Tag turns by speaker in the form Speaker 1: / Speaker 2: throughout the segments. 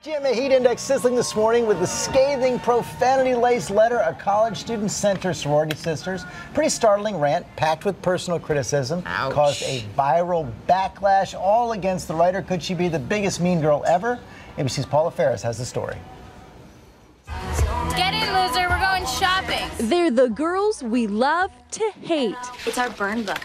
Speaker 1: GMA Heat Index sizzling this morning with the scathing, profanity-laced letter a college student sent her sorority sisters. Pretty startling rant, packed with personal criticism.
Speaker 2: Ouch.
Speaker 1: Caused a viral backlash, all against the writer. Could she be the biggest mean girl ever? ABC's Paula Ferris has the story.
Speaker 3: Get in, loser. We're going shopping.
Speaker 4: They're the girls we love to hate.
Speaker 5: It's our burn book.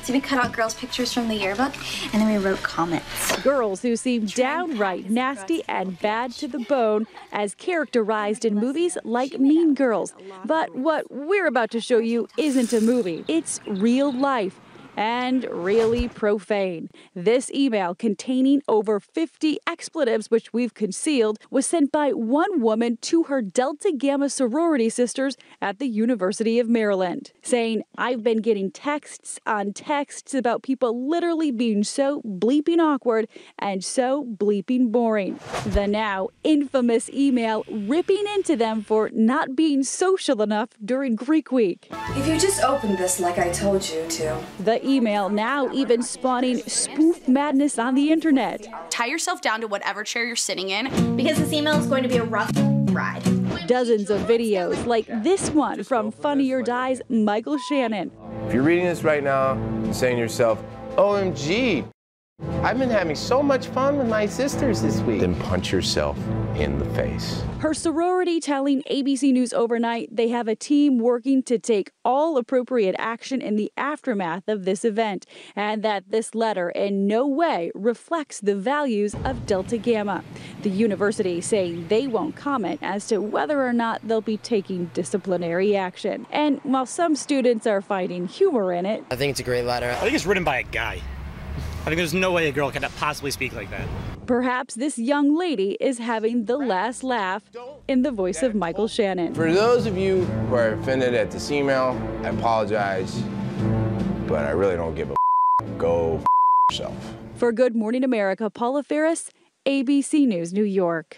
Speaker 5: So we cut out girls' pictures from the yearbook, and then we wrote comments.
Speaker 4: Girls who seem downright nasty and bad to the bone, as characterized in movies like Mean Girls. But what we're about to show you isn't a movie. It's real life. And really profane. This email, containing over 50 expletives, which we've concealed, was sent by one woman to her Delta Gamma sorority sisters at the University of Maryland, saying, "I've been getting texts on texts about people literally being so bleeping awkward and so bleeping boring." The now infamous email ripping into them for not being social enough during Greek Week.
Speaker 6: If you just opened this like I told you to.
Speaker 4: The email now even spawning spoof madness on the internet.
Speaker 3: Tie yourself down to whatever chair you're sitting in.
Speaker 5: Because this email is going to be a rough ride.
Speaker 4: Dozens of videos like this one from Funny or Die's Michael Shannon.
Speaker 7: If you're reading this right now and saying to yourself, OMG, I've been having so much fun with my sisters this week, then punch yourself in the face.
Speaker 4: Her sorority telling ABC News Overnight they have a team working to take all appropriate action in the aftermath of this event, and that this letter in no way reflects the values of Delta Gamma. The university saying they won't comment as to whether or not they'll be taking disciplinary action. And while some students are finding humor in it,
Speaker 2: I think it's a great letter.
Speaker 8: I think it's written by a guy. I think there's no way a girl could possibly speak like that.
Speaker 4: perhaps this young lady is having the last laugh in the voice of Michael Shannon.
Speaker 7: For those of you who are offended at this email, I apologize, but I really don't give a Go yourself. For
Speaker 4: Good Morning America, Paula Ferris, ABC News, New York.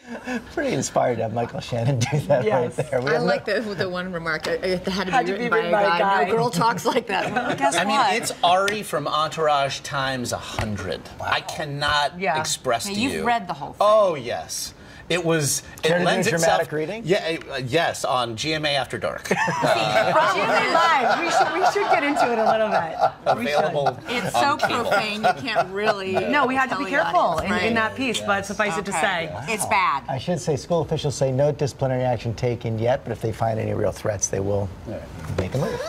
Speaker 1: Pretty inspired to have Michael Shannon do that right there.
Speaker 2: I like the one remark. It had to be written by a guy. No girl talks like that. Well, guess
Speaker 9: I mean, it's Ari from Entourage times 100. Wow. I cannot express to you.
Speaker 2: You've read the whole thing.
Speaker 9: Oh, yes. It was.
Speaker 1: It
Speaker 9: lends itself.
Speaker 1: Dramatic reading?
Speaker 9: Yeah. Yes, on GMA After Dark.
Speaker 2: GMA Live. We should get into it a little bit.
Speaker 9: Available.
Speaker 2: It's so profane. You can't really.
Speaker 10: No, we had to be careful in that piece, but suffice it to say,
Speaker 2: it's bad.
Speaker 1: I should say school officials say no disciplinary action taken yet, but if they find any real threats, they will make a move.